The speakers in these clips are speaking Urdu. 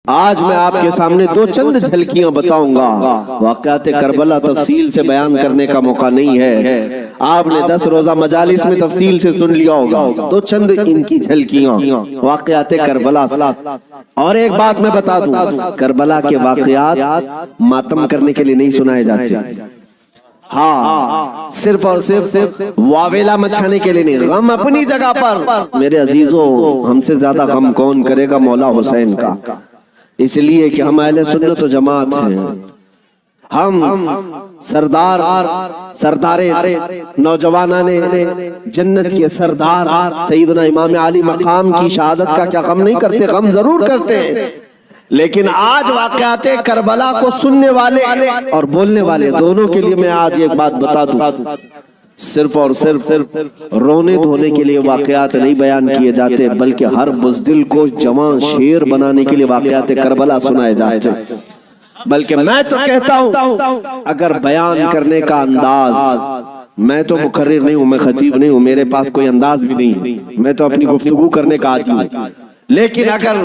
آج میں آپ کے سامنے دو چند جھلکیاں بتاؤں گا. واقعات کربلا تفصیل سے بیان کرنے کا موقع نہیں ہے. آپ نے 10 روزہ مجالس میں تفصیل سے سن لیا ہوگا. دو چند ان کی جھلکیاں واقعات کربلا. اور ایک بات میں بتا دوں، کربلا کے واقعات ماتم کرنے کے لیے نہیں سنائے جاتے. ہاں، صرف اور صرف واویلا مچھانے کے لیے نہیں. غم اپنی جگہ پر میرے عزیزوں، ہم سے زیادہ غم کون کرے گا؟ مولا حسین کا. اس لیے کہ ہم اہل سنت و جماعت ہیں. ہم سردار نوجوانان جنت کے سردار سیدنا امام علی مقام کی شہادت کا کیا غم نہیں کرتے؟ غم ضرور کرتے ہیں. لیکن آج واقعات کربلا کو سننے والے اور بولنے والے دونوں کے لیے میں آج ایک بات بتا دوں. صرف اور صرف رونے دھونے کے لیے واقعات نہیں بیان کیے جاتے، بلکہ ہر بزدل کو جوان شیر بنانے کے لیے واقعات کربلا سنائے جاتے. بلکہ میں تو کہتا ہوں، اگر بیان کرنے کا انداز، میں تو مقرر نہیں ہوں، میں خطیب نہیں ہوں، میرے پاس کوئی انداز بھی نہیں، میں تو اپنی گفتگو کرنے کا عادی ہوں. لیکن اگر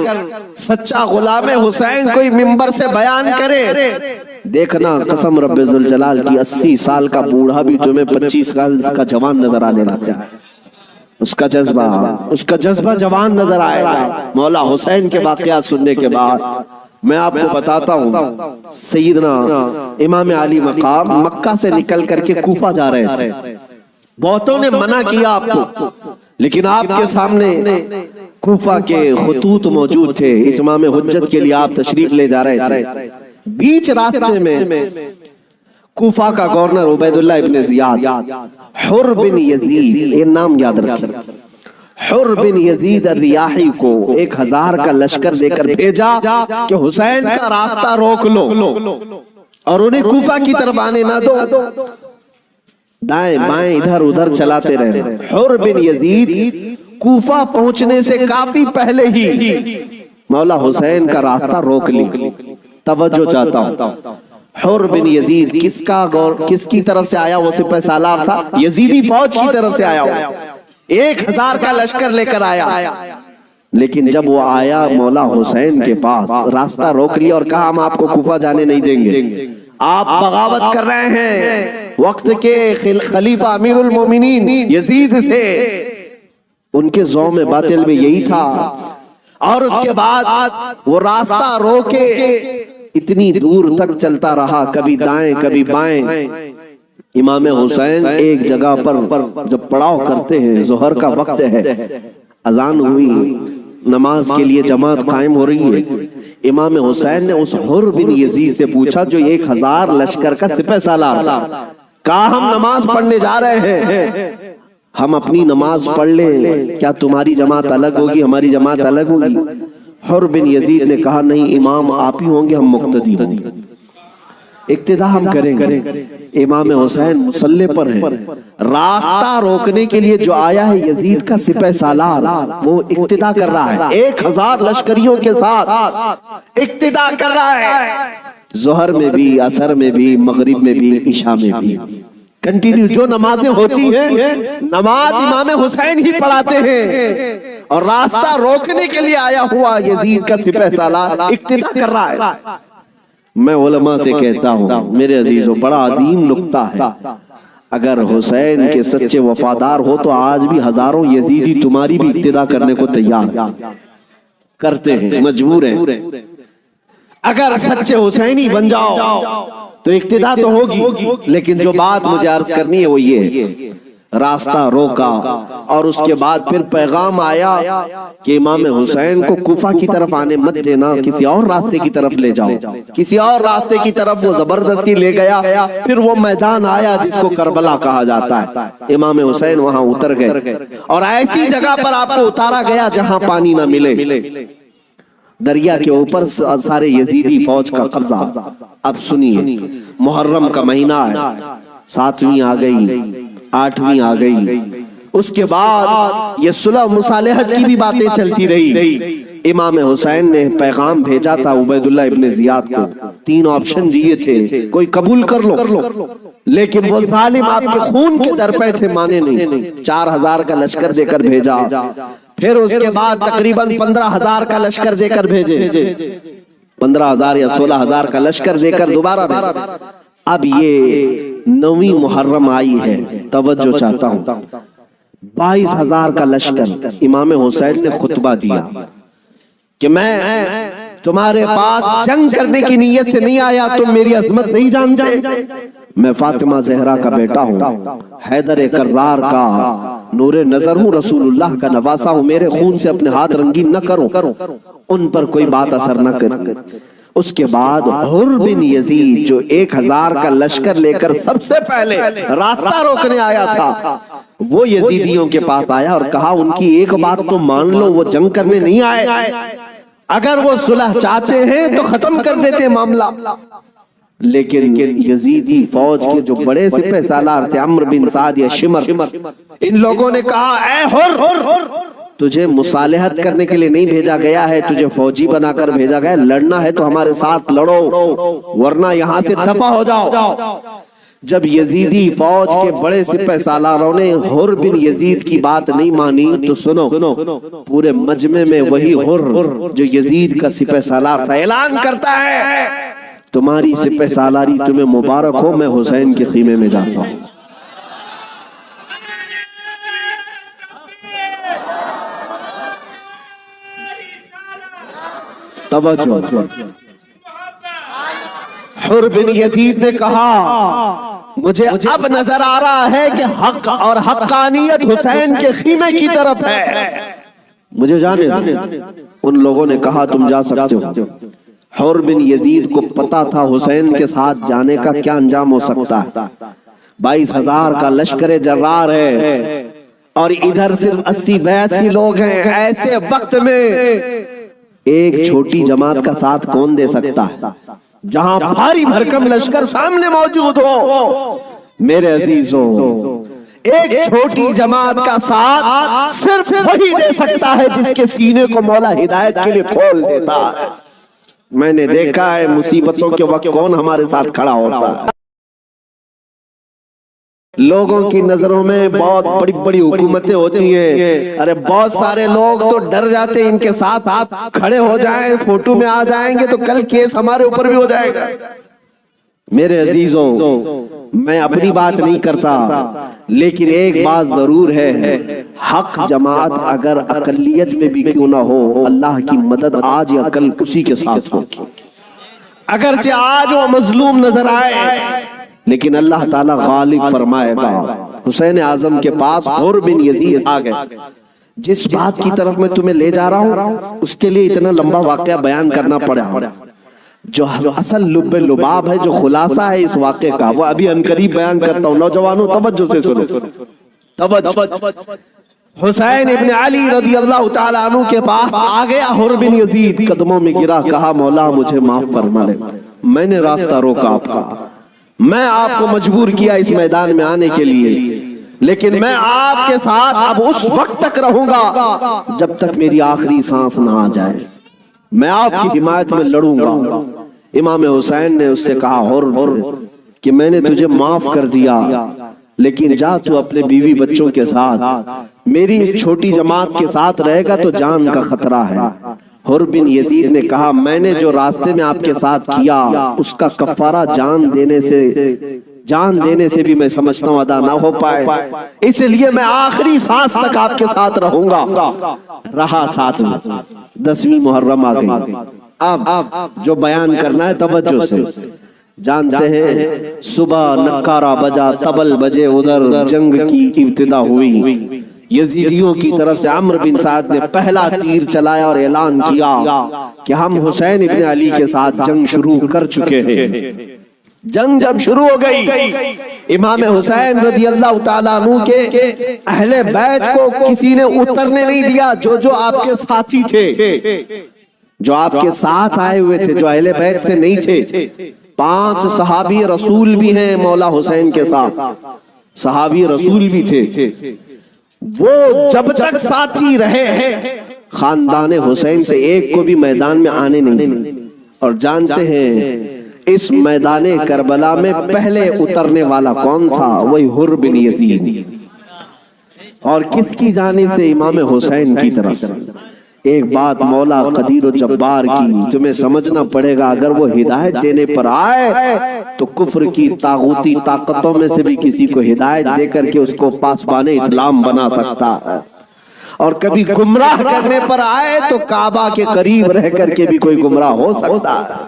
سچا غلام حسین کوئی منبر سے بیان کرے، دیکھنا قسم رب ذوالجلال کی 80 سال کا بوڑھا بھی تمہیں 25 سال کا جوان نظر آنے لگ جائے. اس کا جذبہ جوان نظر آئے گا. مولا حسین کے واقعات سننے کے بعد میں آپ کو بتاتا ہوں، سیدنا امام علی مقام مکہ سے نکل کر کے کوفہ جا رہے تھے. بہتوں نے منع کیا آپ کو، لیکن آپ کے سامنے کوفہ کے خطوط موجود تھے. اتمام حجت کے لیے آپ تشریف لے جا رہے تھے. بیچ راستے میں کوفہ کا گورنر عبید اللہ ابن زیاد، حر بن یزید، یہ نام یاد رکھیں، حر بن یزید الریاحی کو 1000 کا لشکر دے کر بھیجا کہ حسین کا راستہ روک لو اور انہیں کوفہ کی طرف آنے نہ دو. دائیں بائیں ادھر ادھر چلاتے رہے. حر بن یزید کوفہ پہنچنے سے کافی پہلے ہی مولا حسین کا راستہ روک لی. توجہ چاہتا ہوں، حر بن یزید کس کی طرف سے آیا؟ وہ سپہ سالار تھا، یزیدی فوج کی طرف سے آیا. 1000 کا لشکر لے کر آیا. لیکن جب وہ آیا مولا حسین کے پاس، راستہ روک لیا اور کہا ہم آپ کو کوفہ جانے نہیں دیں گے. آپ بغاوت کر رہے ہیں وقت کے خلیفہ امیر المومنین یزید سے. ان کے ذوق میں باطل میں یہی تھا. اور اس کے بعد وہ راستہ روکے اتنی دور تک چلتا رہا، کبھی دائیں کبھی بائیں. امام حسین ایک جگہ پر جب پڑاؤ کرتے ہیں، ظہر کا وقت ہے، اذان ہوئی، نماز کے لیے جماعت قائم ہو رہی ہے. امام حسین نے اس حر بن یزید سے پوچھا جو 1000 لشکر کا سپہ سالار تھا، کہا ہم نماز پڑھنے جا رہے ہیں، ہم اپنی نماز پڑھ لیں، کیا تمہاری جماعت الگ ہوگی ہماری جماعت الگ ہوگی؟ حر بن یزید نے کہا نہیں، امام آپ ہی ہوں گے، ہم مقتدی ہوں گے، اقتداء ہم کریں گے. امام حسین مصلی پر ہیں، راستہ روکنے کے لیے جو آیا ہے یزید کا سپہ سالار، وہ اقتداء کر رہا ہے، 1000 لشکریوں کے ساتھ اقتداء کر رہا ہے. ظہر میں بھی، عصر میں بھی، مغرب میں بھی، عشاء میں بھی کنٹینیو جو نمازیں ہوتی ہیں، نماز امام حسین ہی پڑھاتے ہیں. اور راستہ روکنے کے لیے آیا ہوا یزید کا سپہ سالار اقتداء کر رہا ہے. میں علماء سے کہتا ہوں میرے عزیزوں، بڑا عظیم نکتہ ہے. اگر حسین کے سچے وفادار ہو تو آج بھی ہزاروں یزیدی تمہاری بھی اقتداء کرنے کو تیار کرتے ہیں، مجبور ہیں. اگر سچے حسینی بن جاؤ تو اقتداء تو ہوگی. لیکن جو بات مجھے عرض کرنی ہے وہ یہ، راستہ روکا اور اس کے بعد پھر پیغام آیا کہ امام حسین کو کوفہ کی طرف آنے مت دینا، کسی اور راستے کی طرف لے جاؤ. کسی اور راستے کی طرف وہ زبردستی لے گیا. پھر وہ میدان آیا جس کو کربلا کہا جاتا ہے. امام حسین وہاں اتر گئے اور ایسی جگہ پر آپ کو اتارا گیا جہاں پانی نہ ملے. دریا کے اوپر سارے یزیدی فوج کا قبضہ. اب سنیے، محرم کا مہینہ ہے، 7ویں آ گئی، 8ویں آ گئی. اس کے بعد یہ صلح مصالحت کی بھی باتیں چلتی رہی. امام حسین نے پیغام بھیجا تھا عبید اللہ ابن زیاد کو، 3 آپشن دیے تھے، کوئی قبول کر لو، لیکن وہ ظالم آپ کے خون کے در پہ تھے، مانے نہیں. 4000 کا لشکر دے کر بھیجا. پھر اس کے بعد تقریباً 15000 کا لشکر دے کر بھیجے. 15,000 یا 16,000 کا لشکر دے کر دوبارہ بھیجا۔ اب یہ 9ویں محرم آئی ہے، توجہ چاہتا ہوں، 22,000 کا لشکر امام حسین نے خطبہ دیا کہ میں تمہارے پاس جنگ کرنے کی نیت سے نہیں آیا، تم میری عظمت نہیں جانتے، میں فاطمہ زہرا کا بیٹا ہوں، حیدر کرار کا نور نظر ہوں، رسول اللہ کا نواسا ہوں، میرے خون سے اپنے ہاتھ رنگین نہ کرو، ان پر کوئی بات اثر نہ کرے۔ اس کے بعد حر بن یزید جو 1,000 کا لشکر لے کر سب سے پہلے راستہ روکنے آیا تھا، وہ یزیدیوں کے پاس آیا اور کہا ان کی ایک بات تو مان لو، وہ جنگ کرنے نہیں آئے، اگر وہ صلح چاہتے ہیں تو ختم کر دیتے معاملہ۔ لیکن یزیدی فوج کے جو بڑے سپہ سالار تھے، عمرو بن سعد یا شمر، ان لوگوں نے کہا اے حر، تجھے مصالحت کرنے کے لیے نہیں بھیجا گیا ہے، تجھے فوجی بنا کر بھیجا گیا ہے، لڑنا ہے تو ہمارے ساتھ لڑو ورنہ یہاں سے دفع ہو جاؤ۔ جب یزیدی فوج کے بڑے سپہ سالاروں نے حر بن یزید کی بات نہیں مانی تو سنو، پورے مجمع میں وہی حر جو یزید کا سپہ سالار تھا اعلان کرتا ہے تمہاری سپہ سالاری تمہیں مبارک ہو، میں حسین کے خیمے میں جاتا ہوں۔ توجہ، حر بن یزید نے کہا مجھے اب نظر آ رہا ہے کہ حق اور حقانیت حسین کے خیمے کی طرف ہے، مجھے جانے دیں۔ ان لوگوں نے کہا تم جا سکتے ہو۔ حر بن یزید کو پتا تھا حسین کے ساتھ جانے کا کیا انجام ہو سکتا ہے، 22,000 کا لشکر جرار ہے اور ادھر صرف 80-82 لوگ ہیں، ایسے وقت میں ایک چھوٹی جماعت کا ساتھ کون دے سکتا ہے جہاں بھاری بھرکم لشکر سامنے موجود ہو؟ میرے عزیزوں، ایک چھوٹی جماعت کا ساتھ صرف وہی دے سکتا ہے جس کے سینے کو مولا ہدایت کے لیے کھول دیتا ہے۔ میں نے دیکھا ہے مصیبتوں کے وقت کون ہمارے ساتھ کھڑا ہوتا ہے۔ لوگوں کی نظروں میں بہت بڑی بڑی حکومتیں ہوتی ہیں، ارے بہت سارے لوگ تو ڈر جاتے ہیں ان کے ساتھ آپ کھڑے ہو جائیں، فوٹو میں آ جائیں گے تو کل کیس ہمارے اوپر بھی ہو جائے گا۔ میرے عزیزوں، میں اپنی بات نہیں کرتا، لیکن ایک بات ضرور ہے، حق جماعت اگر اقلیت میں بھی کیوں نہ ہو، اللہ کی مدد آج یا کل اسی کے ساتھ ہوگی۔ اگرچہ آج وہ مظلوم نظر آئے لیکن اللہ تعالیٰ غالب فرمائے گا۔ حسین اعظم کے پاس حر بن یزید آ گئے۔ جس بات کی طرف میں تمہیں لے جا رہا ہوں اس کے لیے اتنا لمبا واقعہ بیان کرنا پڑا، جو اصل لب لباب ہے، جو خلاصہ ہے اس واقعے کا، وہ ابھی انقریب بیان کرتا ہوں۔ نوجوانوں توجہ سے سنو، توجہ۔ حسین ابن علی رضی اللہ تعالیٰ عنہ کے پاس آ گیا حر بن یزید، قدموں میں گرا، کہا مولا مجھے معاف فرما لے، میں نے راستہ روکا آپ کا، میں آپ کو مجبور کیا اس میدان میں آنے کے لیے، لیکن میں آپ کے ساتھ اب اس وقت تک رہوں گا جب تک میری آخری سانس نہ آ جائے، میں آپ کی حمایت میں لڑوں گا۔ امام حسین نے اس سے کہا حر کہ میں نے تجھے معاف کر دیا، لیکن جا تو اپنے بیوی بچوں کے ساتھ، میری اس چھوٹی جماعت کے ساتھ رہے گا تو جان کا خطرہ ہے۔ حر بن یزید نے کہا میں نے جو راستے میں آپ کے ساتھ کیا اس کا کفارہ جان دینے سے بھی میں سمجھتا ہوں ادا نہ ہو پائے، اس لیے میں آخری سانس تک آپ کے ساتھ رہوں گا۔ رہا ساتھ میں۔ 10ویں محرم آ گئی۔ اب جو بیان کرنا ہے توجہ سے، جانتے ہیں صبح نکارہ بجا، طبل بجے، ادھر جنگ کی ابتدا ہوئی۔ یزیدیوں کی طرف سے عمرو بن سعد نے پہلا تیر چلایا اور اعلان کیا کہ ہم حسین ابن علی کے ساتھ جنگ شروع کر چکے ہیں۔ جنگ جب شروع ہو گئی، امام حسین رضی اللہ تعالیٰ عنہ کے اہل بیت کو کسی نے اترنے نہیں دیا، جو آپ کے ساتھی تھے، جو آپ کے ساتھ آئے ہوئے تھے، جو اہل بیت سے نہیں تھے۔ 5 صحابی رسول بھی ہیں مولا حسین کے ساتھ، صحابی رسول بھی تھے، وہ جب تک ساتھی رہے خاندان حسین سے ایک کو بھی میدان میں آنے نہیں دے۔ اور جانتے ہیں اس میدان کربلا میں پہلے اترنے والا کون تھا؟ وہی حر بن یزید، اور کس کی جانب سے؟ امام حسین کی طرف سے۔ ایک بات مولا قدیر و جبار کی تمہیں سمجھنا پڑے گا، اگر وہ ہدایت دینے پر آئے تو کفر کی طاغوتی طاقتوں میں سے بھی کسی کو ہدایت دے کر کے اس کو پاسبان اسلام بنا سکتا ہے، اور کبھی گمراہ کرنے پر آئے تو کعبہ کے قریب رہ کر کے بھی کوئی گمراہ ہو سکتا ہے۔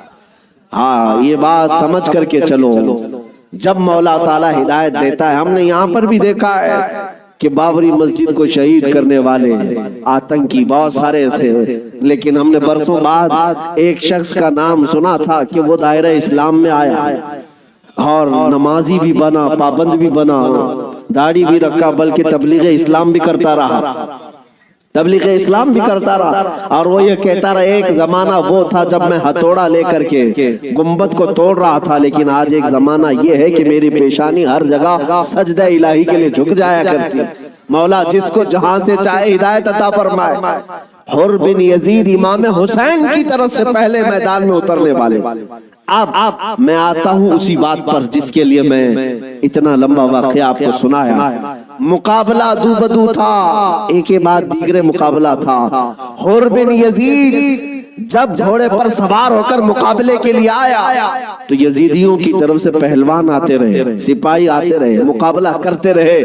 ہاں یہ بات سمجھ کر کے چلو، جب مولا تعالیٰ ہدایت دیتا ہے، ہم نے یہاں پر بھی دیکھا ہے کہ بابری مسجد کو شہید کرنے والے آتنکی بہت سارے تھے، لیکن ہم نے برسوں بعد ایک شخص کا نام سنا تھا کہ وہ دائرہ اسلام میں آیا اور نمازی بھی بنا، پابند بھی بنا، داڑھی بھی رکھا، بلکہ تبلیغ اسلام بھی کرتا رہا، تبلیغ اسلام بھی کرتا رہا، اور وہ یہ کہتا رہا ایک زمانہ وہ تھا جب میں ہتھوڑا لے کر کے گنبد کو توڑ رہا تھا، لیکن آج ایک زمانہ یہ ہے کہ میری پیشانی ہر جگہ سجدہ الہی کے لیے جھک جایا کرتی۔ مولا جس کو جہاں سے چاہے ہدایت عطا فرمائے۔ حر بن یزید امام حسین کی طرف سے پہلے میدان میں اترنے والے۔ اب میں آتا ہوں اسی بات پر جس کے لیے میں اتنا لمبا واقعہ آپ کو سنایا۔ مقابلہ دو بدو تھا، ایک کے بعد دیگرے مقابلہ تھا۔ حر بن یزید جب گھوڑے پر سوار ہو کر مقابلے کے لیے آیا تو یزیدیوں کی طرف سے پہلوان آتے رہے، سپاہی آتے رہے، مقابلہ کرتے رہے۔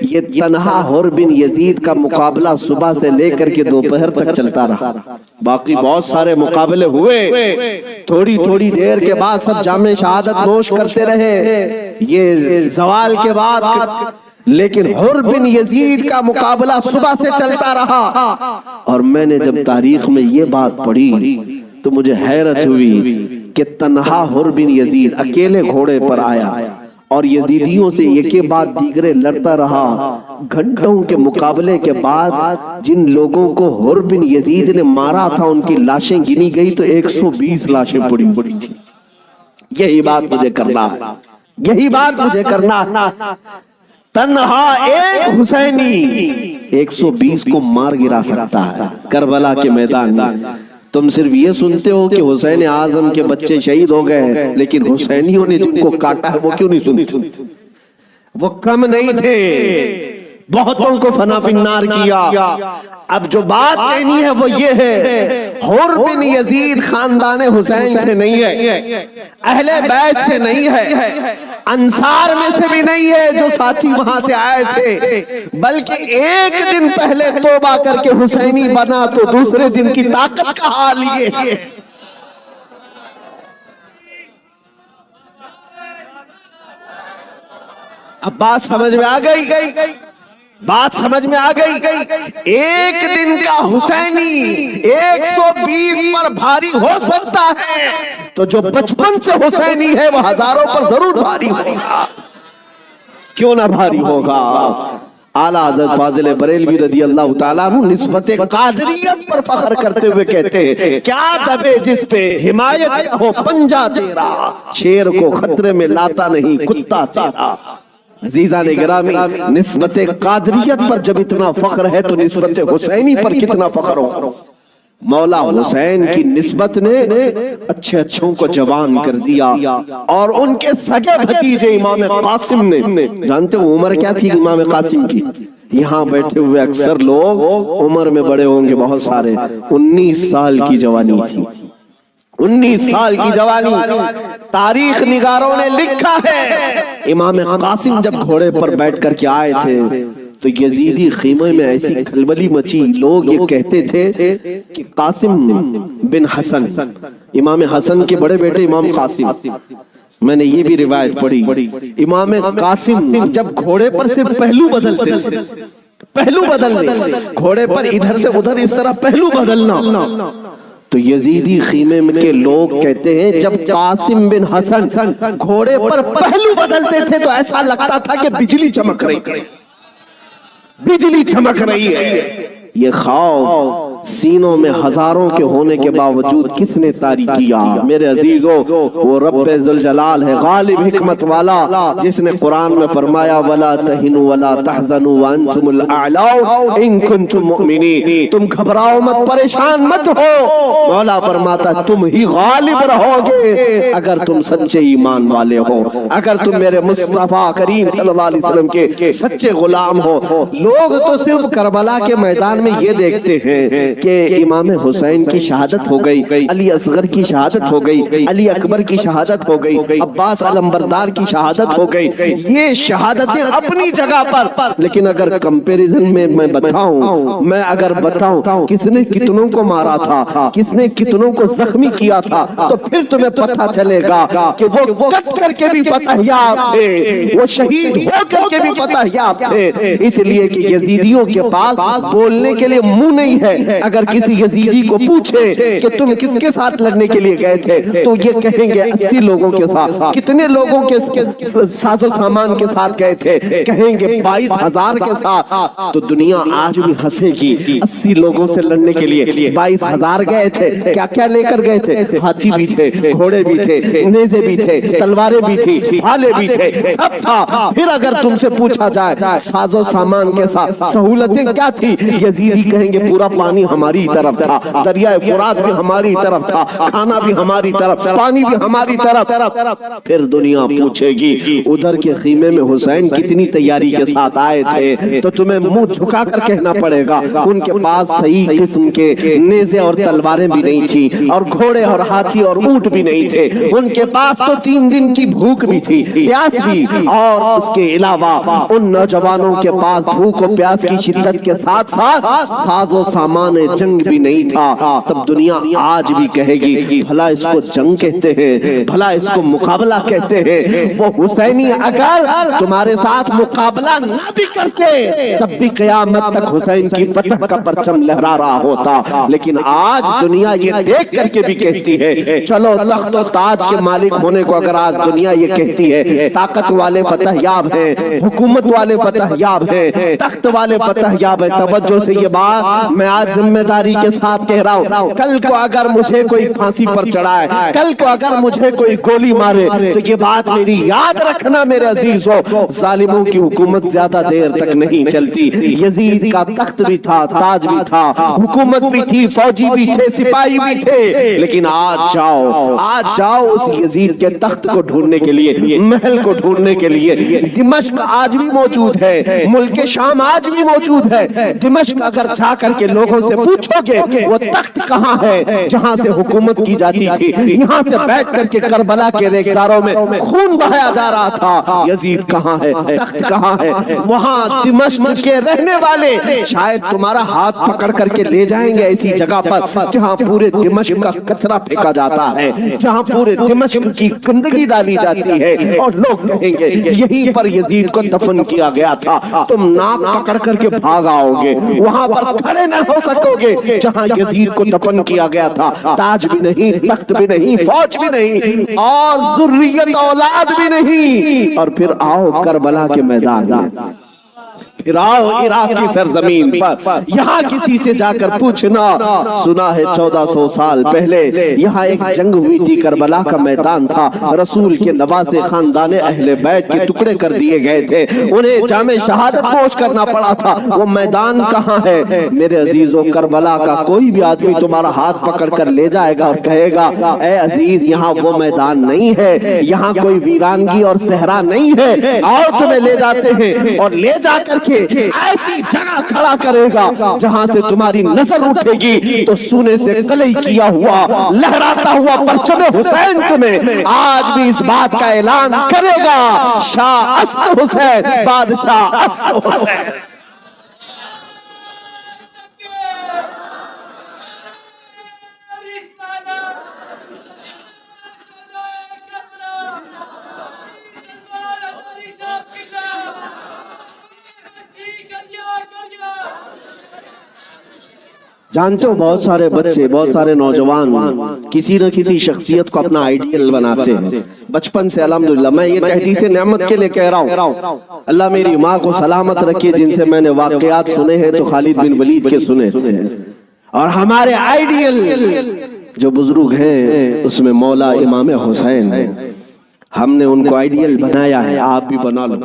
یہ تنہا حر بن یزید کا مقابلہ صبح سے لے کر کے دوپہر تک چلتا رہا۔ باقی بہت سارے مقابلے ہوئے، تھوڑی تھوڑی دیر کے بعد سب جام شہادت نوش کرتے رہے، یہ زوال کے بعد، لیکن حر بن یزید کا مقابلہ صبح سے چلتا رہا۔ اور میں نے جب تاریخ میں یہ بات پڑھی تو مجھے حیرت ہوئی کہ تنہا حر بن یزید اکیلے گھوڑے پر آیا اور یزیدیوں سے ایک کے بعد دیگرے لڑتا رہا۔ گھنٹوں کے مقابلے کے بعد جن لوگوں کو حر بن یزید نے مارا تھا ان کی لاشیں گنی گئی تو 120 لاشیں پڑی تھی۔ یہی بات مجھے کرنا ہے، یہی بات مجھے کرنا ہے۔ تنہا ایک حسینی 120 کو مار گرا سکتا ہے کربلا کے میدان میں۔ تم صرف یہ سنتے ہو کہ حسین اعظم کے بچے شہید ہو گئے، لیکن حسینیوں نے جن کو کاٹا ہے وہ کیوں نہیں سنتے؟ وہ کم نہیں تھے، بہتوں کو فنا فی النار کیا۔ اب جو بات کہنی ہے وہ یہ ہے، حر بن یزید خاندان حسین سے نہیں ہے، اہل بیت سے نہیں ہے، انصار میں سے بھی نہیں ہے جو ساتھی وہاں سے آئے تھے، بلکہ ایک دن پہلے توبہ کر کے حسینی بنا تو دوسرے دن کی طاقت کا حال یہ ہے۔ اب بات سمجھ میں آ گئی، بات سمجھ میں آ گئی۔ ایک دن کا حسینی 120 پر بھاری ہو سکتا ہے، تو جو بچپن سے حسینی ہے وہ ہزاروں پر ضرور بھاری ہوگا۔ کیوں نہ بھاری ہوگا؟ اعلیٰ حضرت فاضل بریلوی رضی اللہ تعالیٰ عنہ نسبت قادریت پر فخر کرتے ہوئے کہتے ہیں، کیا دبے جس پہ حمایت کا ہو پنجہ تیرا، شیر کو خطرے میں لاتا نہیں کتا تیرا۔ عزیزان گرامی، نسبت قادریت پر جب اتنا فخر ہے تو نسبت حسینی پر کتنا فخر ہو۔ مولا حسین کی نسبت نے اچھے اچھوں کو جوان کر دیا، اور ان کے سگے بھتیجے امام قاسم نے، جانتے ہو عمر کیا تھی امام قاسم کی؟ یہاں بیٹھے ہوئے اکثر لوگ عمر میں بڑے ہوں گے بہت سارے، 19 سال کی جوانی تھی، 19 سال کی جوانی۔ تاریخ نگاروں نے لکھا ہے امام قاسم جب گھوڑے پر بیٹھ کر کے آئے تھے تو یزیدی خیمے میں ایسی کھلبلی مچی، لوگ یہ کہتے تھے کہ قاسم بن حسن، امام حسن کے بڑے بیٹے امام قاسم، میں نے یہ بھی روایت پڑھی، امام قاسم جب گھوڑے پر سے پہلو بدلتے تھے، پہلو بدلنے، گھوڑے پر ادھر سے ادھر اس طرح پہلو بدلنا، تو یزیدی خیمے کے لوگ کہتے ہیں جب قاسم بن حسن گھوڑے پر پہلو بدلتے تھے تو ایسا لگتا تھا کہ بجلی چمک رہی ہے، بجلی چمک رہی ہے۔ یہ خوف سینوں میں ہزاروں کے ہونے کے باوجود کس نے طاری کیا؟ میرے عزیزو، وہ رب ذوالجلال ہے، غالب حکمت والا، جس نے قرآن میں فرمایا وَلَا تَهِنُوا وَلَا تَحْزَنُوا وَأَنْتُمُ الْأَعْلَوْنَ إِن كُنتُم مُؤْمِنِينَ، تم گھبراؤ مت، پریشان مت ہو، مولا فرماتا تم ہی غالب رہو گے اگر تم سچے ایمان والے ہو، اگر تم میرے مصطفیٰ کریم صلی اللہ علیہ وسلم کے سچے غلام ہو۔ لوگ تو صرف کربلا کے میدان میں یہ دیکھتے ہیں کہ امام حسین کی شہادت ہو گئی، علی اصغر کی شہادت ہو گئی، علی اکبر کی شہادت ہو گئی، عباس علمبردار کی شہادت ہو گئی، یہ شہادتیں اپنی جگہ پر، لیکن اگر کمپیریزن میں میں بتاؤں کس نے کتنوں کو مارا تھا، کس نے کتنوں کو زخمی کیا تھا، تو پھر تمہیں پتہ چلے گا کہ وہ کٹ کر کے بھی فتح یاب تھے، وہ شہید ہو کر کے بھی فتح یاب تھے، اس لیے کہ یزیدیوں کے پاس بولنے کے لیے منہ نہیں ہے۔ اگر کسی یزیدی کو پوچھے کہ تم کس کے ساتھ لڑنے کے لیے گئے تھے تو یہ کہیں گے 80 لوگوں کے ساتھ۔ کتنے لوگوں کے ساز و سامان کے ساتھ گئے تھے؟ کہیں گے 22,000 کے ساتھ۔ تو دنیا آج بھی ہنسے گی 80 لوگوں سے لڑنے کے لیے 22,000 گئے تھے، کیا کیا لے کر گئے تھے؟ ہاتھی بھی تھے، گھوڑے بھی تھے، نیزے بھی تھے، تلواریں بھی تھی، بھالے بھی تھے، سب تھا۔ پھر اگر تم سے پوچھا جائے ساز و سامان کے ساتھ سہولتیں کیا تھی، یزیدی کہیں گے پورا پانی ہماری طرف تھا، دریائے فرات بھی ہماری طرف تھا، کھانا بھی ہماری طرف، پانی بھی ہماری طرف۔ پھر دنیا پوچھے گی ادھر کے خیمے میں حسین کتنی تیاری کے ساتھ آئے تھے، تو تمہیں منہ جھکا کر کہنا پڑے گا ان کے پاس صحیح قسم کے نیزے اور تلواریں بھی نہیں تھی، اور گھوڑے اور ہاتھی اور اونٹ بھی نہیں تھے، ان کے پاس تو 3 دن کی بھوک بھی تھی، پیاس بھی، اور اس کے علاوہ ان نوجوانوں کے پاس بھوک و پیاس کی شدت کے ساتھ ساتھ ساز و سامان جنگ بھی نہیں تھا۔ تب دنیا آج بھی کہے گی بھلا اس کو جنگ کہتے ہیں، بھلا اس کو مقابلہ کہتے ہیں۔ وہ حسینی اگر تمہارے ساتھ مقابلہ نہ بھی کرتے تب بھی قیامت تک حسین کی فتح کا پرچم لہرا رہا ہوتا، لیکن آج دنیا یہ دیکھ کر کے بھی کہتی ہے، چلو تخت و تاج کے مالک ہونے کو اگر آج دنیا یہ کہتی ہے، طاقت والے فتح یاب ہیں، حکومت والے فتح یاب ہیں، تخت والے فتح یاب ہیں، توجہ سے یہ بات میں آج ذمہ داری کے ساتھ کہہ رہا ہوں، کل کو اگر مجھے کوئی پھانسی پر چڑھائے، کل کو اگر مجھے کوئی گولی مارے، تو یہ بات میری یاد رکھنا میرے عزیزو، ظالموں کی حکومت زیادہ دیر تک نہیں چلتی۔ یزید کا تخت بھی تھا، تاج بھی تھا، حکومت بھی تھی، فوجی بھی تھے، سپاہی بھی تھے، لیکن آج جاؤ اس یزید کے تخت کو ڈھونڈنے کے لیے، محل کو ڈھونڈنے کے لیے۔ دمشق آج بھی موجود ہے، ملک شام آج بھی موجود ہے۔ دمشق اگر جا کر کے لوگوں سے پوچھو گے وہ تخت کہاں ہے جہاں سے حکومت کی جاتی تھی، یہاں سے بیٹھ کر کے کربلا کے ریگزاروں میں خون بہایا جا رہا تھا، یزید کہاں ہے، تخت کہاں ہے؟ وہاں دمشق کے رہنے والے شاید تمہارا ہاتھ پکڑ کر کے لے جائیں گے ایسی جگہ پر جہاں پورے دمشق کا کچرا پھینکا جاتا ہے، جہاں پورے دمشق کی گندگی ڈالی جاتی ہے، اور لوگ کہیں گے یہیں پر یزید کو دفن کیا گیا تھا۔ تم ناک پکڑ کر کے بھاگ آؤ گے، وہاں پر کھڑے نہ ہو سکو گے جہاں یزید کو دفن کیا گیا تھا۔ تاج بھی نہیں، تخت بھی نہیں، فوج بھی نہیں، اور ذریت اولاد بھی نہیں، اور پھر آؤ کربلا کے میدان میں، پھر آؤ عراق کی سرزمین پر، یہاں کسی سے جا کر پوچھنا، سنا ہے 1400 سال پہلے یہاں ایک جنگ ہوئی تھی، کربلا کا میدان تھا، رسول کے نواسے خاندان اہل بیت کے ٹکڑے کر دیے گئے تھے، انہیں جام شہادت نوش کرنا پڑا تھا، وہ میدان کہاں ہے؟ میرے عزیزو، کربلا کا کوئی بھی آدمی تمہارا ہاتھ پکڑ کر لے جائے گا اور کہے گا اے عزیز یہاں وہ میدان نہیں ہے، یہاں کوئی ویرانگی اور صحرا نہیں ہے، اور تمہیں لے جاتے ہیں، اور لے جا کر کے ایسی جگہ کھڑا کرے گا جہاں سے تمہاری نظر اٹھے گی تو سونے سے کلئی کیا ہوا لہراتا ہوا پرچم حسین تمہیں آج بھی اس بات کا اعلان کرے گا، شاہ اسد حسین، بادشاہ اسد حسین۔ جانتے ہو بہت سارے بچے، بہت سارے نوجوان کسی نہ کسی شخصیت کو اپنا آئیڈیل بناتے ہیں بچپن سے۔ الحمدللہ میں یہ تحدیث نعمت کے لئے کہہ رہا ہوں، اللہ میری ماں کو سلامت رکھے، جن سے میں نے واقعات سنے ہیں تو خالد بن ولید کے سنے ہیں، اور ہمارے آئیڈیل جو بزرگ ہیں اس میں مولا امام حسین ہیں، ہم نے ان کو آئیڈیل بنایا ہے، آپ بھی بنا لو۔